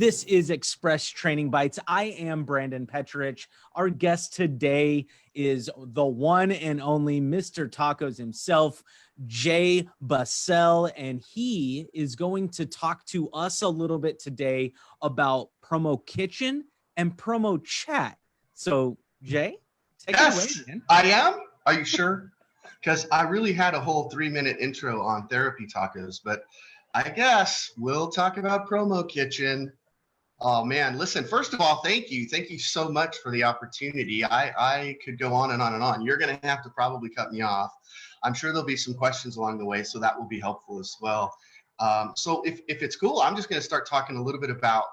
This is Express Training Bites. I am Brandon Petrich. Our guest today is the one and only Mr. Tacos himself, Jay Busselle, and he is going to talk to us a little bit today about PromoKitchen and PromoChat. So, Jay, take it away, man. I am. Are you sure? Because I really had a whole 3-minute intro on therapy tacos, but I guess we'll talk about PromoKitchen. Oh man, listen, first of all, thank you. Thank you so much for the opportunity. I could go on and on and on. You're going to have to probably cut me off. I'm sure there'll be some questions along the way, so that will be helpful as well. So if it's cool, I'm just going to start talking a little bit about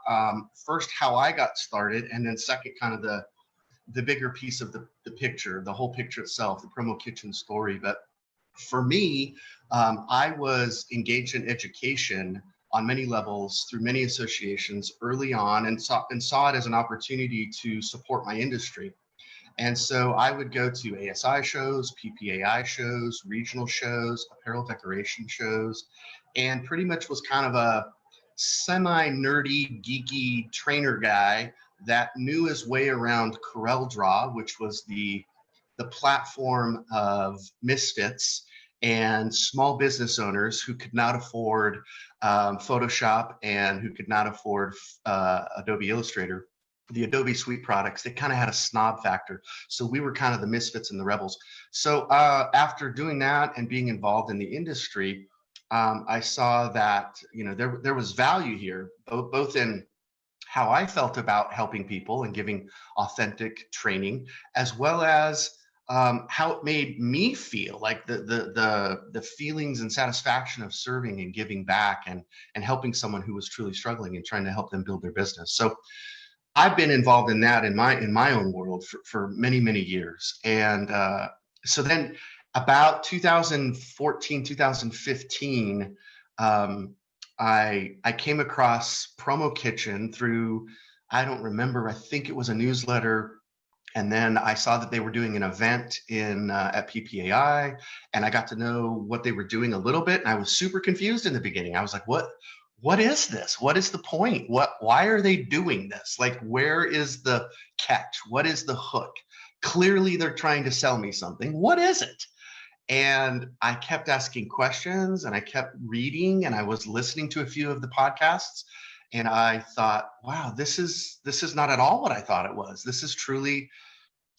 first how I got started, and then second, kind of the bigger piece of the picture, the whole picture itself, the PromoKitchen story. But for me, I was engaged in education on many levels through many associations early on, and saw it as an opportunity to support my industry. And so I would go to ASI shows, PPAI shows, regional shows, apparel decoration shows, and pretty much was kind of a semi-nerdy, geeky trainer guy that knew his way around CorelDRAW, which was the platform of misfits and small business owners who could not afford Photoshop and who could not afford Adobe Illustrator, the Adobe Suite products. They kind of had a snob factor. So we were kind of the misfits and the rebels. So after doing that and being involved in the industry, I saw that there was value here, both in how I felt about helping people and giving authentic training, as well as how it made me feel, like the feelings and satisfaction of serving and giving back and helping someone who was truly struggling and trying to help them build their business. So I've been involved in that in my own world for many, many years. And so then about 2014, 2015, I came across PromoKitchen through, I don't remember, I think it was a newsletter. And then I saw that they were doing an event at PPAI, and I got to know what they were doing a little bit. And I was super confused in the beginning. I was like, what is this? What is the point? Why are they doing this? Like, where is the catch? What is the hook? Clearly they're trying to sell me something. What is it? And I kept asking questions, and I kept reading, and I was listening to a few of the podcasts. And I thought, wow, this is not at all what I thought it was. This is truly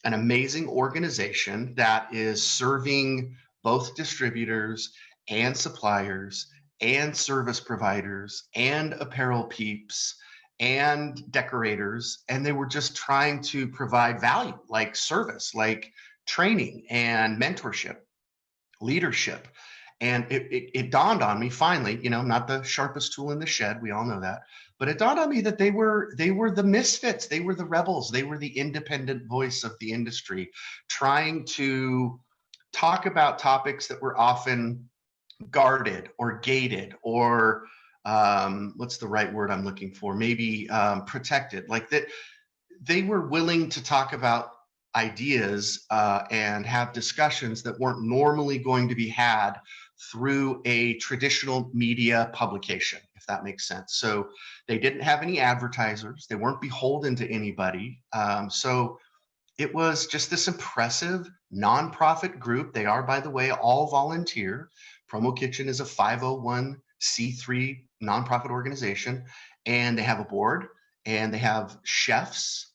an amazing organization that is serving both distributors and suppliers and service providers and apparel peeps and decorators. And they were just trying to provide value, like service, like training and mentorship, leadership. And it dawned on me finally, not the sharpest tool in the shed, we all know that, but it dawned on me that they were the misfits, they were the rebels, they were the independent voice of the industry, trying to talk about topics that were often guarded or gated or what's the right word I'm looking for? Maybe protected, like that. They were willing to talk about ideas and have discussions that weren't normally going to be had through a traditional media publication, if that makes sense. So they didn't have any advertisers. They weren't beholden to anybody. So it was just this impressive nonprofit group. They are, by the way, all volunteer. PromoKitchen is a 501c3 nonprofit organization, and they have a board, and they have chefs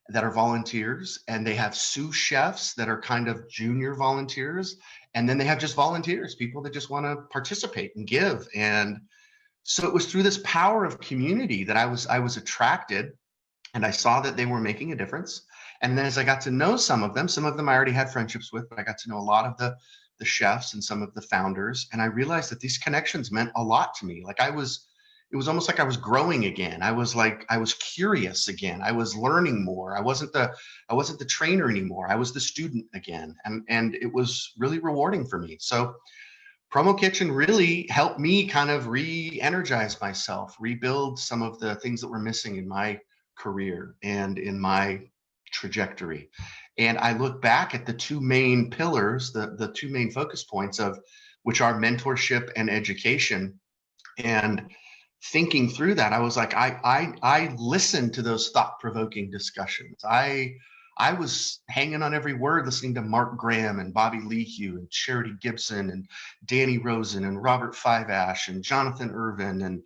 that are volunteers, and they have sous chefs that are kind of junior volunteers. And then they have just volunteers, people that just want to participate and give. And so it was through this power of community that I was attracted, and I saw that they were making a difference. And then as I got to know some of them I already had friendships with, but I got to know a lot of the chefs and some of the founders. And I realized that these connections meant a lot to me. Like it was almost like I was growing again. I was curious again. I was learning more. I wasn't the trainer anymore. I was the student again. And it was really rewarding for me. So PromoKitchen really helped me kind of re-energize myself, rebuild some of the things that were missing in my career and in my trajectory. And I look back at the two main pillars, the two main focus points of which are mentorship and education. And thinking through that, I was like, I listened to those thought-provoking discussions. I was hanging on every word, listening to Mark Graham and Bobby Lehue and Charity Gibson and Danny Rosen and Robert Fiveash and Jonathan Irvin and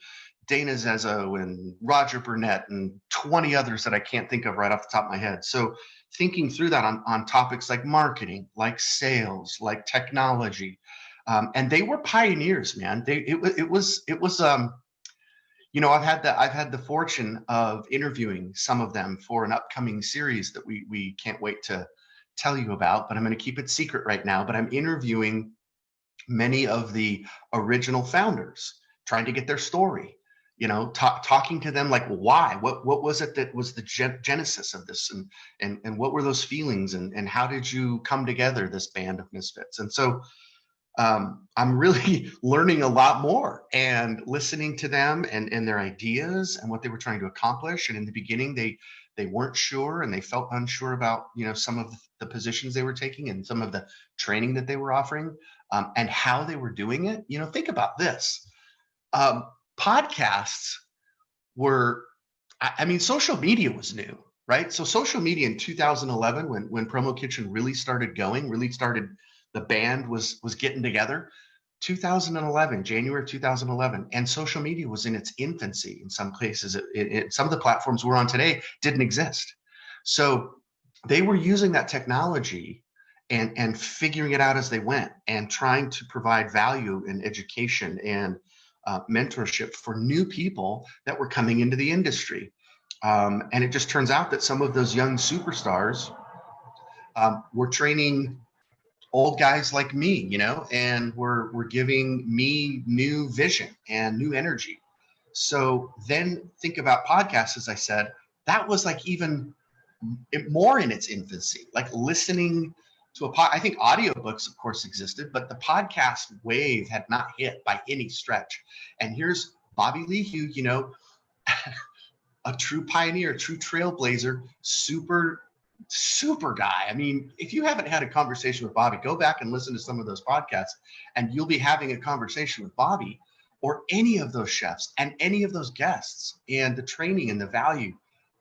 Dana Zezzo and Roger Burnett and 20 others that I can't think of right off the top of my head. So thinking through that on topics like marketing, like sales, like technology, and they were pioneers, man. It was I've had the fortune of interviewing some of them for an upcoming series that we can't wait to tell you about, but I'm going to keep it secret right now. But I'm interviewing many of the original founders, trying to get their story, talking to them like, why, what was it that was the genesis of this, and what were those feelings, and how did you come together, this band of misfits? And so I'm really learning a lot more and listening to them and their ideas and what they were trying to accomplish. And in the beginning, they weren't sure, and they felt unsure about some of the positions they were taking and some of the training that they were offering, and how they were doing it. Think about this. Podcasts were, I mean, social media was new, right? So social media in 2011, when PromoKitchen really started going, the band was getting together, 2011, January 2011, and social media was in its infancy. In some places, some of the platforms we're on today didn't exist. So they were using that technology and figuring it out as they went, and trying to provide value and education and mentorship for new people that were coming into the industry. And it just turns out that some of those young superstars were training old guys like me, and we're giving me new vision and new energy. So then think about podcasts, as I said, that was like even more in its infancy, like listening to I think audiobooks, of course, existed, but the podcast wave had not hit by any stretch. And here's Bobby Lehue, a true pioneer, a true trailblazer, super guy. I mean, if you haven't had a conversation with Bobby, go back and listen to some of those podcasts, and you'll be having a conversation with Bobby or any of those chefs and any of those guests. And the training and the value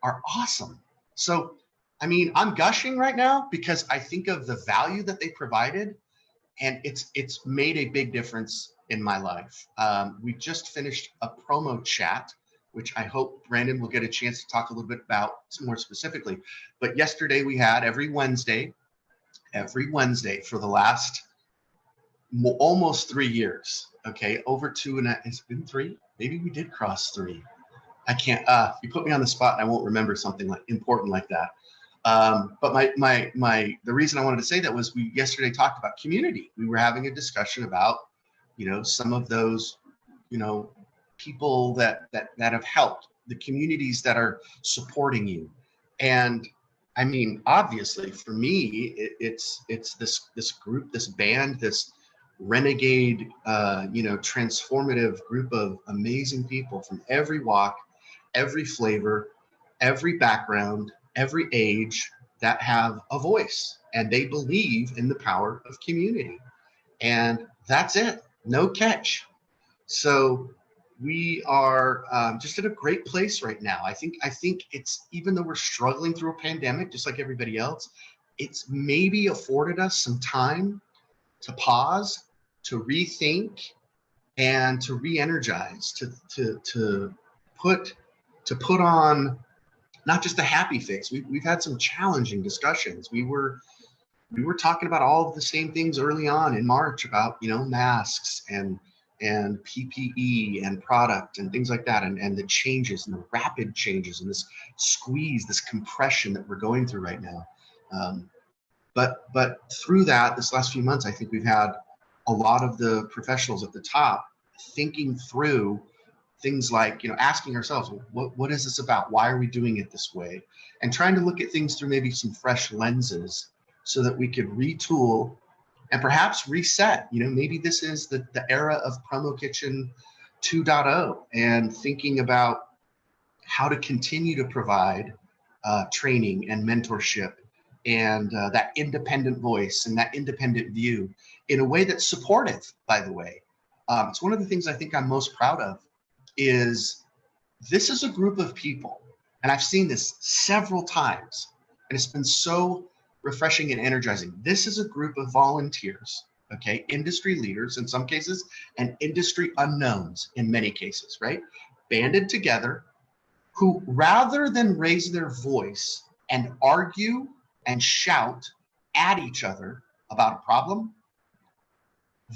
are awesome. So, I mean, I'm gushing right now because I think of the value that they provided, and it's made a big difference in my life. We just finished a promo chat, which I hope Brandon will get a chance to talk a little bit about more specifically. But yesterday we had every Wednesday for the last almost 3 years. Okay, over two and it's been 3. Maybe we did cross 3. I can't. You put me on the spot, and I won't remember something like important like that. But the reason I wanted to say that was we yesterday talked about community. We were having a discussion about some of those people that have helped, the communities that are supporting you. And I mean, obviously for me, it's this group, this band, this renegade, transformative group of amazing people from every walk, every flavor, every background, every age, that have a voice, and they believe in the power of community. And that's it, no catch. So we are just at a great place right now. I think it's, even though we're struggling through a pandemic, just like everybody else, it's maybe afforded us some time to pause, to rethink, and to re-energize, to put on not just a happy face. We've had some challenging discussions. We were talking about all of the same things early on in March about masks and PPE and product and things like that, and the changes and the rapid changes and this squeeze, this compression that we're going through right now. But through that, this last few months, I think we've had a lot of the professionals at the top thinking through things like, asking ourselves, what is this about? Why are we doing it this way? And trying to look at things through maybe some fresh lenses so that we could retool and perhaps reset. Maybe this is the era of PromoKitchen 2.0, and thinking about how to continue to provide training and mentorship and that independent voice and that independent view in a way that's supportive, by the way. It's one of the things I think I'm most proud of is this is a group of people, and I've seen this several times, and it's been so refreshing and energizing. This is a group of volunteers, okay, industry leaders in some cases, and industry unknowns in many cases, right? Banded together, who rather than raise their voice and argue and shout at each other about a problem,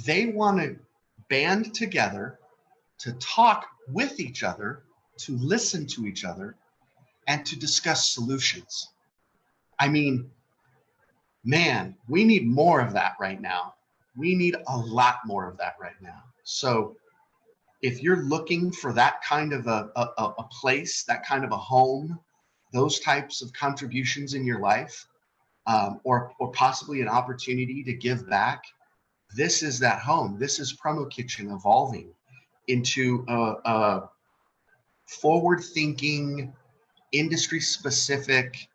they want to band together to talk with each other, to listen to each other, and to discuss solutions. I mean, man, we need more of that right now. We need a lot more of that right now. So if you're looking for that kind of a place, that kind of a home, those types of contributions in your life, or possibly an opportunity to give back, this is that home. This is Promo Kitchen evolving into a forward-thinking, industry-specific,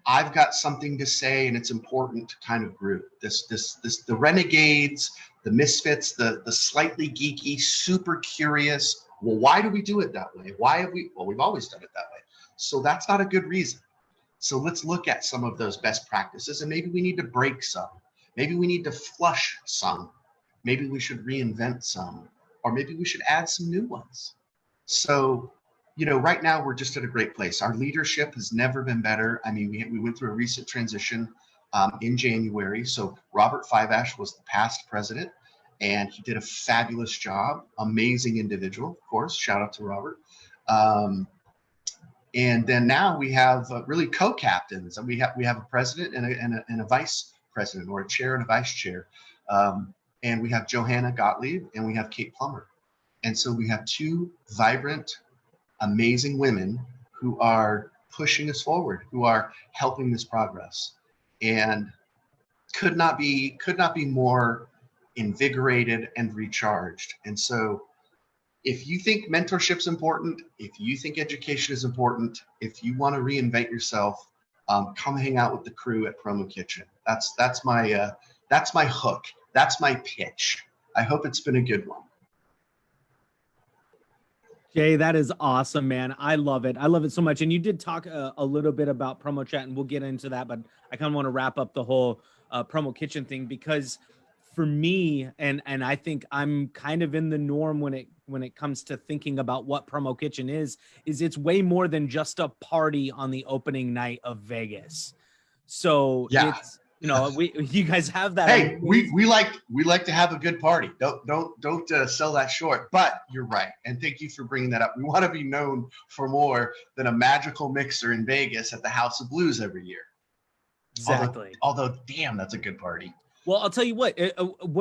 I've got something to say and it's important kind of group. The renegades, the misfits, the slightly geeky, super curious. Well, why do we do it that way? Why have we? Well, we've always done it that way. So that's not a good reason. So let's look at some of those best practices, and maybe we need to break some. Maybe we need to flush some. Maybe we should reinvent some, or maybe we should add some new ones. So, you know, right now we're just at a great place. Our leadership has never been better. I mean, we went through a recent transition in January. So Robert Fivash was the past president, and he did a fabulous job. Amazing individual, of course. Shout out to Robert. And then now we have really co-captains, and we have a president and a vice president, or a chair and a vice chair. And we have Johanna Gottlieb and we have Kate Plummer. And so we have two vibrant, amazing women who are pushing us forward, who are helping this progress, and could not be more invigorated and recharged. And so if you think mentorship's important, if you think education is important, if you want to reinvent yourself, come hang out with the crew at Promo Kitchen. That's my hook. That's my pitch. I hope it's been a good one. Jay, that is awesome, man. I love it. I love it so much. And you did talk a little bit about PromoChat, and we'll get into that, but I kind of want to wrap up the whole Promo Kitchen thing, because for me, and I think I'm kind of in the norm when it comes to thinking about what Promo Kitchen is it's way more than just a party on the opening night of Vegas. So yeah. It's, you know, you guys have that. Hey, we like to have a good party. Don't sell that short. But you're right, and thank you for bringing that up. We want to be known for more than a magical mixer in Vegas at the House of Blues every year. Exactly. Although damn, that's a good party. Well, I'll tell you what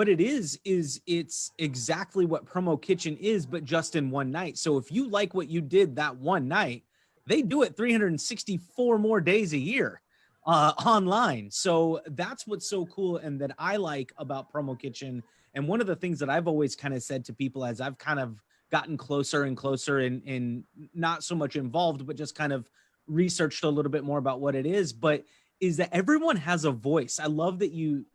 it is it's exactly what Promo Kitchen is, but just in one night. So if you like what you did that one night, they do it 364 more days a year. Online. So that's what's so cool and that I like about Promo Kitchen. And one of the things that I've always kind of said to people as I've kind of gotten closer and closer and not so much involved, but just kind of researched a little bit more about what it is, but is that everyone has a voice. I love that you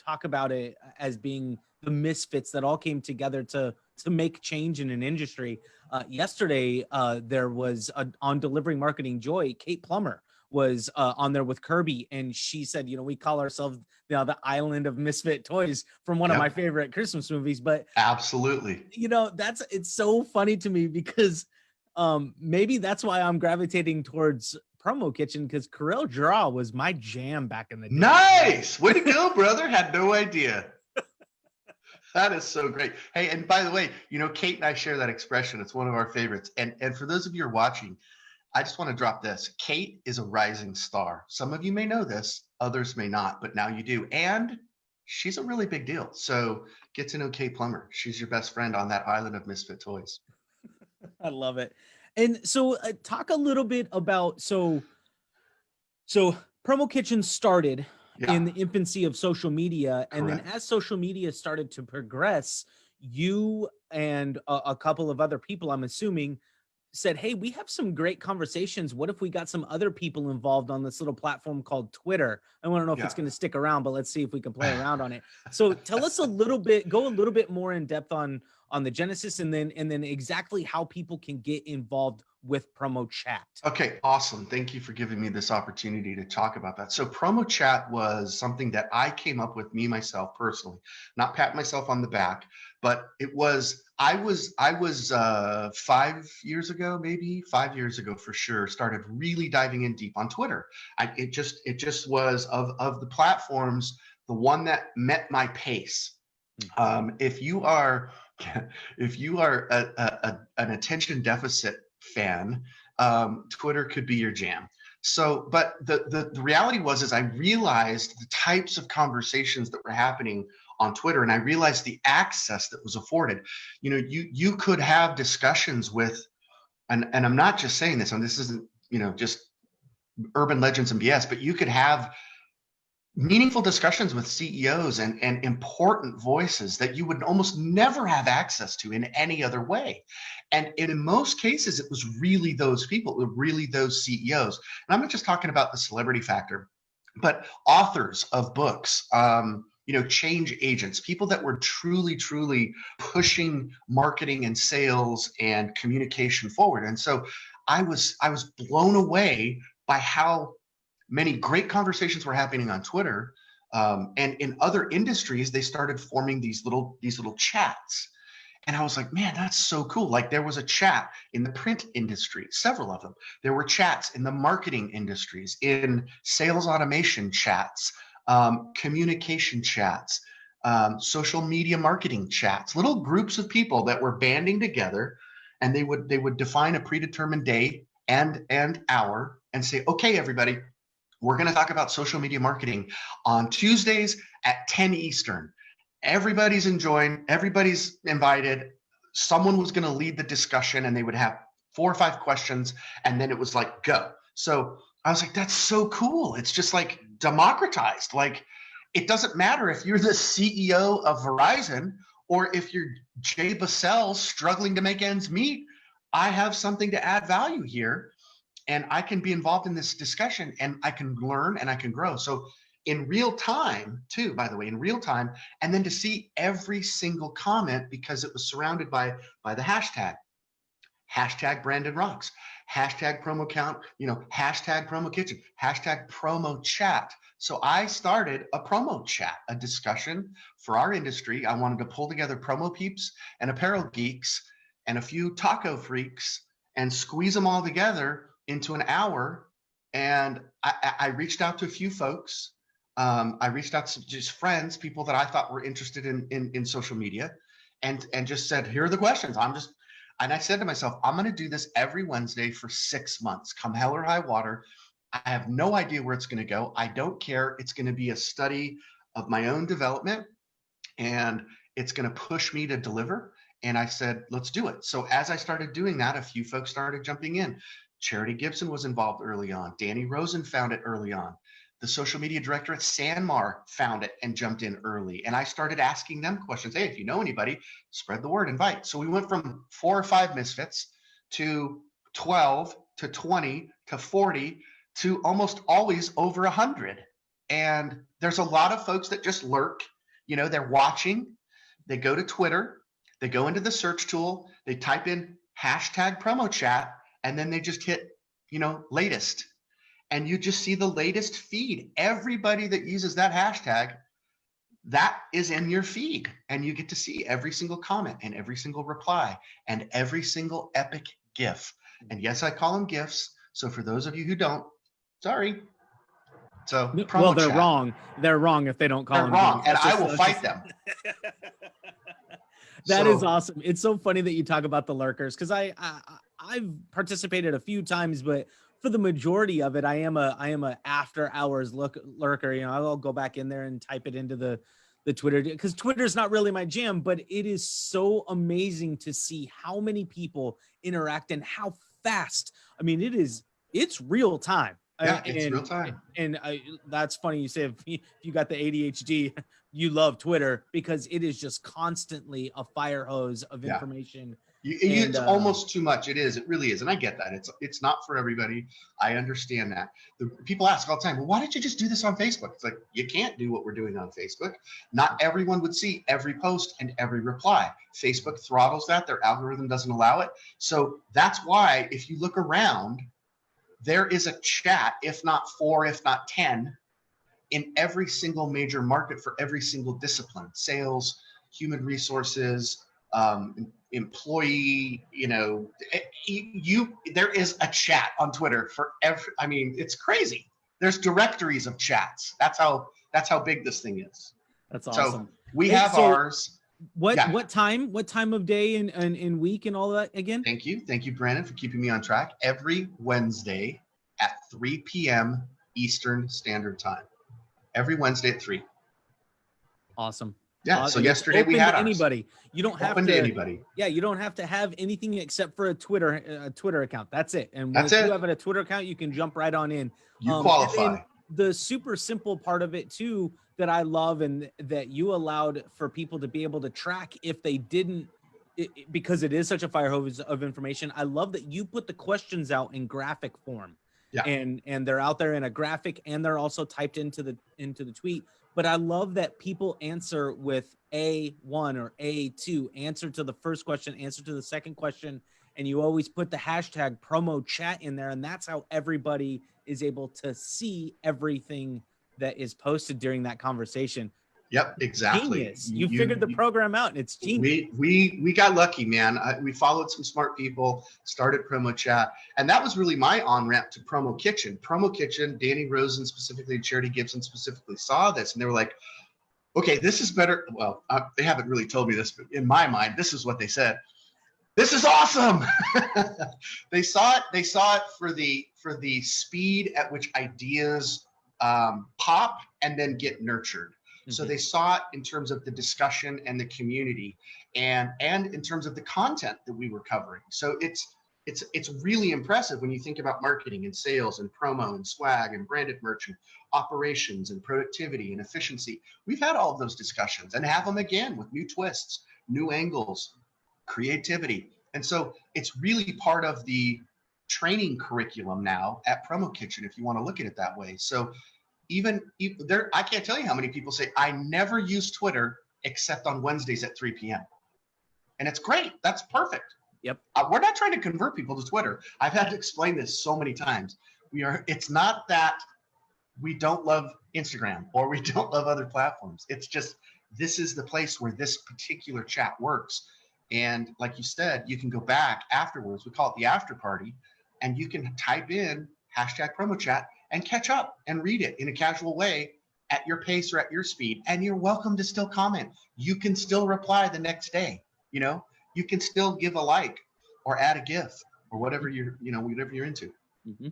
talk about it as being the misfits that all came together to make change in an industry. Yesterday, there was on Delivering Marketing Joy, Kate Plummer was on there with Kirby, and she said, you know, we call ourselves, you know, the island of misfit toys from one of my favorite Christmas movies. But absolutely, you know, it's so funny to me because maybe that's why I'm gravitating towards Promo Kitchen, because Corel Draw was my jam back in the day. Nice, way to go, brother. Had no idea. That is so great. Hey, and by the way, you know, Kate and I share that expression. It's one of our favorites. And for those of you who are watching, I just want to drop this. Kate is a rising star. Some of you may know this, others may not, but now you do. And she's a really big deal. So get to know Kate Plummer. She's your best friend on that island of misfit toys. I love it. And so talk a little bit about, so Promo Kitchen started in the infancy of social media. And then as social media started to progress, you and a couple of other people, I'm assuming, said, hey, we have some great conversations. What if we got some other people involved on this little platform called Twitter? I don't know if it's going to stick around, but let's see if we can play around on it. So tell us a little bit, go a little bit more in depth on the genesis, and then exactly how people can get involved with PromoChat. Okay, awesome. Thank you for giving me this opportunity to talk about that. So PromoChat was something that I came up with, me myself personally, not pat myself on the back, but it was, I was 5 years ago, maybe 5 years ago for sure, started really diving in deep on Twitter. It just was of the platforms, the one that met my pace. If you are an attention deficit fan, Twitter could be your jam. So, but the reality is I realized the types of conversations that were happening on Twitter, and I realized the access that was afforded. You know, you could have discussions with, and I'm not just saying this, and this isn't, you know, just urban legends and BS, but you could have meaningful discussions with CEOs and important voices that you would almost never have access to in any other way. And in most cases, it was really those people, really those CEOs. And I'm not just talking about the celebrity factor, but authors of books, you know, change agents, people that were truly pushing marketing and sales and communication forward. And so I was blown away by how many great conversations were happening on Twitter, and in other industries, they started forming these little chats. And I was like, man, that's so cool. Like there was a chat in the print industry, several of them. There were chats in the marketing industries, in sales automation chats, communication chats, social media marketing chats, little groups of people that were banding together, and they would define a predetermined day and hour and say, okay, everybody, we're going to talk about social media marketing on Tuesdays at 10 Eastern. Everybody's enjoying, everybody's invited. Someone was going to lead the discussion, and they would have 4 or 5 questions, and then it was like, go. So I was like, that's so cool. It's just like democratized. Like, it doesn't matter if you're the CEO of Verizon or if you're Jay Busselle struggling to make ends meet. I have something to add value here, and I can be involved in this discussion, and I can learn and I can grow. So in real time too, by the way, in real time, and then to see every single comment, because it was surrounded by the hashtag Brandon Rocks, hashtag promo count, you know, hashtag PromoKitchen, hashtag PromoChat. So I started a PromoChat, a discussion for our industry. I wanted to pull together promo peeps and apparel geeks and a few taco freaks and squeeze them all together into an hour. And I reached out to a few folks. I reached out to just friends, people that I thought were interested in social media, and just said, here are the questions. And I said to myself, I'm going to do this every Wednesday for 6 months, come hell or high water. I have no idea where it's going to go. I don't care. It's going to be a study of my own development, and it's going to push me to deliver. And I said, let's do it. So as I started doing that, a few folks started jumping in. Charity Gibson was involved early on. Danny Rosen found it early on. The social media director at Sanmar found it and jumped in early. And I started asking them questions. Hey, if you know anybody, spread the word, invite. So we went from 4 or 5 misfits to 12 to 20 to 40 to almost always over 100. And there's a lot of folks that just lurk. You know, they're watching. They go to Twitter. They go into the search tool. They type in hashtag PromoChat, and then they just hit, you know, latest. And you just see the latest feed. Everybody that uses that hashtag, that is in your feed. And you get to see every single comment and every single reply and every single epic GIF. And yes, I call them GIFs. So for those of you who don't, sorry. So well, they're wrong. They're wrong if they don't call them wrong. GIFs. And I will fight them. That is awesome. It's so funny that you talk about the lurkers, because I've participated a few times, but for the majority of it, I am a after hours lurker. You know, I'll go back in there and type it into the Twitter, because Twitter's not really my jam, but it is so amazing to see how many people interact and how fast. I mean, it's real time. Yeah, it's real time. And that's funny you say if you got the ADHD, you love Twitter because it is just constantly a fire hose of Yeah. information. It's almost too much. It is. It really is. And I get that. It's not for everybody. I understand that. People ask all the time, well, why didn't you just do this on Facebook? It's like, you can't do what we're doing on Facebook. Not everyone would see every post and every reply. Facebook throttles that. Their algorithm doesn't allow it. So that's why if you look around, there is a chat, if not 4, if not 10, in every single major market for every single discipline: sales, human resources, employee. There is a chat on Twitter for every. I mean, it's crazy. There's directories of chats. That's how big this thing is. That's awesome. So we have ours. What time of day and week and all that again? Thank you, Brandon, for keeping me on track. Every Wednesday at 3 p.m. Eastern Standard Time. Every Wednesday at 3. Awesome. Yeah. So yesterday we had anybody. You don't have to anybody. Yeah, you don't have to have anything except for a Twitter account. That's it. And once you have a Twitter account, you can jump right on in. You qualify. The super simple part of it too that I love, and that you allowed for people to be able to track if they didn't, because it is such a fire hose of information. I love that you put the questions out in graphic form. Yeah. And they're out there in a graphic, and they're also typed into the tweet. But I love that people answer with A1 or A2, answer to the first question, answer to the second question, and you always put the hashtag PromoChat in there, and that's how everybody is able to see everything that is posted during that conversation. Yep, exactly. Genius. You figured the program out, and it's genius. We got lucky, man. We followed some smart people, started PromoChat, and that was really my on-ramp to PromoKitchen. PromoKitchen, Danny Rosen specifically, and Charity Gibson specifically saw this, and they were like, okay, this is better. Well, they haven't really told me this, but in my mind, this is what they said. This is awesome. They saw it for the speed at which ideas pop and then get nurtured. So they saw it in terms of the discussion and the community, and in terms of the content that we were covering. So it's really impressive when you think about marketing and sales and promo and swag and branded merch and operations and productivity and efficiency. We've had all of those discussions and have them again with new twists, new angles, creativity. And so it's really part of the training curriculum now at PromoKitchen, if you want to look at it that way. So even there, I can't tell you how many people say, I never use Twitter except on Wednesdays at 3 p.m. And it's great. That's perfect. Yep. We're not trying to convert people to Twitter. I've had to explain this so many times. It's not that we don't love Instagram or we don't love other platforms. It's just, this is the place where this particular chat works. And like you said, you can go back afterwards. We call it the after party, and you can type in hashtag PromoChat and catch up and read it in a casual way at your pace or at your speed. And you're welcome to still comment. You can still reply the next day. You can still give a like or add a GIF or whatever whatever you're into. Mm-hmm.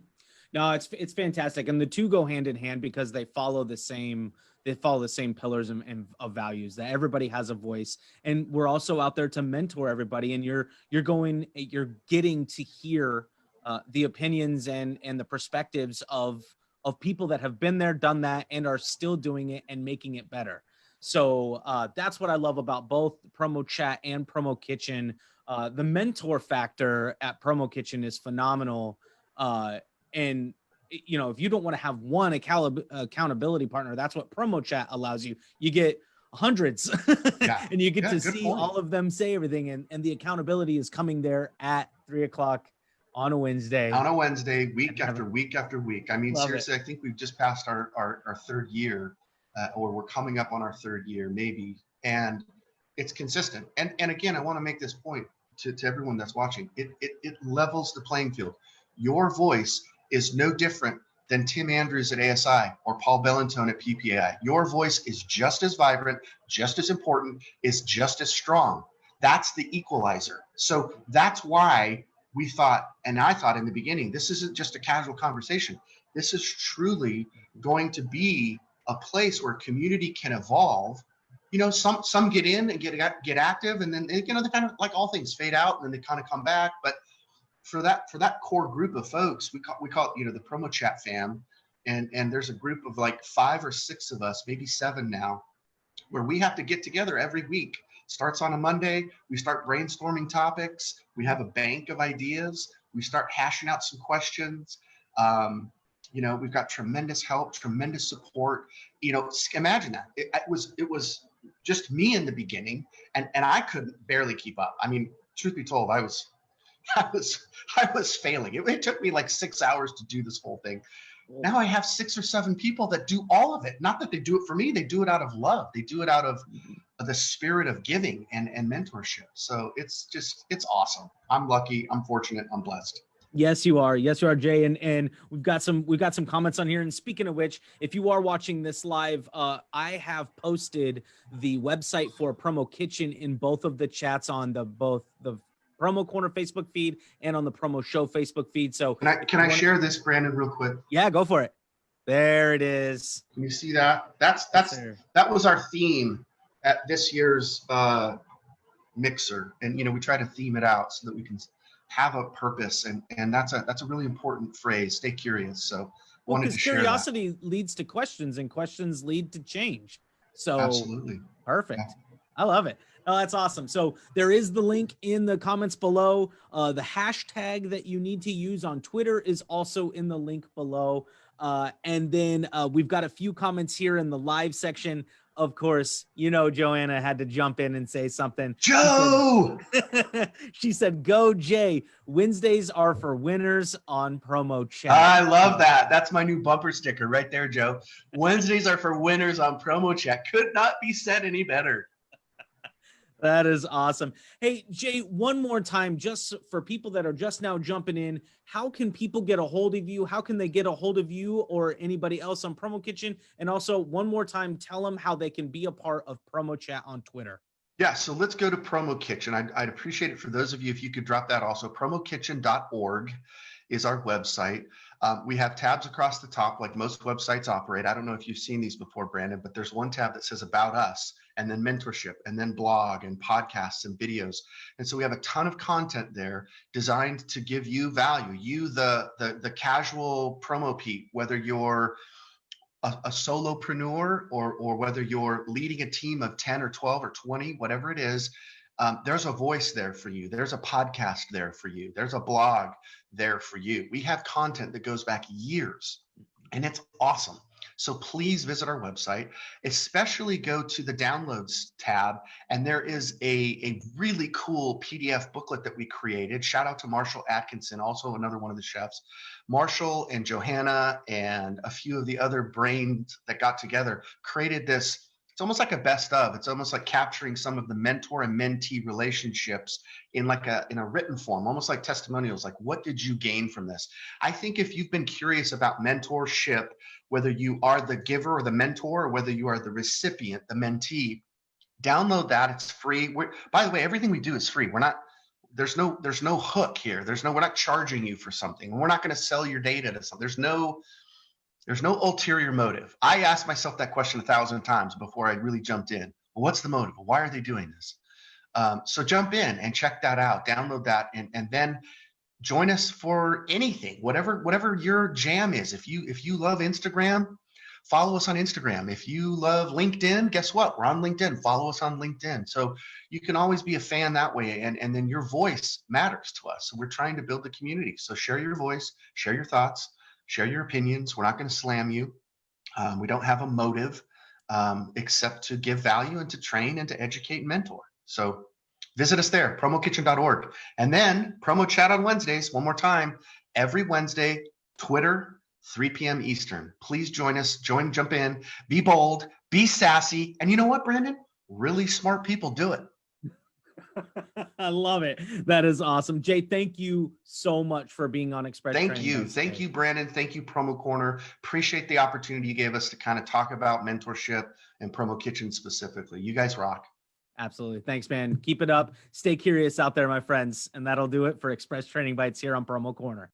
No, it's fantastic. And the two go hand in hand because they follow the same pillars and of values, that everybody has a voice. And we're also out there to mentor everybody. And you're getting to hear the opinions and the perspectives of people that have been there, done that, and are still doing it and making it better. So that's what I love about both PromoChat and PromoKitchen. The mentor factor at PromoKitchen is phenomenal. And if you don't want to have one accountability partner, that's what PromoChat allows you. You get hundreds and you get to see all of them say everything. And the accountability is coming there at 3:00 on a Wednesday. Week after week after week. I mean, seriously, I think we've just passed our third year, or we're coming up on our third year, maybe. And it's consistent. And again, I want to make this point to everyone that's watching. It levels the playing field. Your voice is no different than Tim Andrews at ASI or Paul Bellantone at PPAI. Your voice is just as vibrant, just as important, is just as strong. That's the equalizer. So that's why we thought, and I thought in the beginning, this isn't just a casual conversation. This is truly going to be a place where community can evolve. Some get in and get active, and then they kind of, like all things, fade out, and then they kind of come back. But for that core group of folks, we call it, the PromoChat fam. And there's a group of like 5 or 6 of us, maybe 7 now, where we have to get together every week. Starts on a Monday. We start brainstorming topics. We have a bank of ideas. We start hashing out some questions. We've got tremendous help, tremendous support. Imagine that. It was just me in the beginning, and I couldn't barely keep up. I mean, truth be told, I was failing. It took me like 6 hours to do this whole thing. Now I have 6 or 7 people that do all of it. Not that they do it for me. They do it out of love. They do it out of the spirit of giving and mentorship. So it's awesome. I'm lucky. I'm fortunate. I'm blessed. Yes, you are. Yes, you are, Jay. And we've got some comments on here. And speaking of which, if you are watching this live, I have posted the website for Promo Kitchen in both of the chats on both the Promo Corner Facebook feed and on the Promo Show Facebook feed. So can I share this, Brandon, real quick? Yeah, go for it. There it is. Can you see that? That was our theme at this year's mixer, and we try to theme it out so that we can have a purpose, and that's a really important phrase. Stay curious. So wanted to share that. Curiosity leads to questions, and questions lead to change. So absolutely perfect. Yeah. I love it. Oh, that's awesome. So there is the link in the comments below. The hashtag that you need to use on Twitter is also in the link below. And then we've got a few comments here in the live section. Of course, Joanna had to jump in and say something. Joe! She said, go Jay. Wednesdays are for winners on PromoChat. I love that. That's my new bumper sticker right there, Joe. Wednesdays are for winners on PromoChat. Could not be said any better. That is awesome. Hey, Jay, one more time, just for people that are just now jumping in, how can people get a hold of you? How can they get a hold of you or anybody else on Promo Kitchen? And also, one more time, tell them how they can be a part of PromoChat on Twitter. Yeah, so let's go to Promo Kitchen. I'd appreciate it for those of you if you could drop that also. PromoKitchen.org is our website. We have tabs across the top like most websites operate. I don't know if you've seen these before, Brandon, but there's one tab that says About Us, and then mentorship, and then blog and podcasts and videos. And so we have a ton of content there designed to give you value. You, the casual promo Pete, whether you're a solopreneur or whether you're leading a team of 10 or 12 or 20, whatever it is, there's a voice there for you. There's a podcast there for you. There's a blog there for you. We have content that goes back years, and it's awesome. So please visit our website, especially go to the downloads tab. And there is a really cool PDF booklet that we created. Shout out to Marshall Atkinson, also another one of the chefs. Marshall and Johanna and a few of the other brains that got together created this. It's almost like a best of. It's almost like capturing some of the mentor and mentee relationships in a written form, almost like testimonials. Like, what did you gain from this? I think if you've been curious about mentorship, whether you are the giver or the mentor, or whether you are the recipient, the mentee, download that. It's free. By the way, everything we do is free. There's no hook here. We're not charging you for something. We're not going to sell your data to something. There's no ulterior motive. I asked myself that question 1,000 times before I really jumped in. Well, what's the motive? Why are they doing this? So jump in and check that out, download that, and then join us for anything, whatever your jam is. If you love Instagram, follow us on Instagram. If you love LinkedIn, guess what? We're on LinkedIn. Follow us on LinkedIn. So you can always be a fan that way, and then your voice matters to us. So we're trying to build the community. So share your voice, share your thoughts, share your opinions. We're not going to slam you. We don't have a motive except to give value and to train and to educate and mentor. So visit us there, promokitchen.org. And then PromoChat on Wednesdays, one more time, every Wednesday, Twitter, 3 p.m. Eastern. Please join us, jump in, be bold, be sassy. And you know what, Brandon? Really smart people do it. I love it. That is awesome. Jay, thank you so much for being on Express. Thank you, Brandon. Thank you, Promo Corner. Appreciate the opportunity you gave us to kind of talk about mentorship and Promo Kitchen specifically. You guys rock. Absolutely. Thanks, man. Keep it up. Stay curious out there, my friends. And that'll do it for Express Training Bites here on Promo Corner.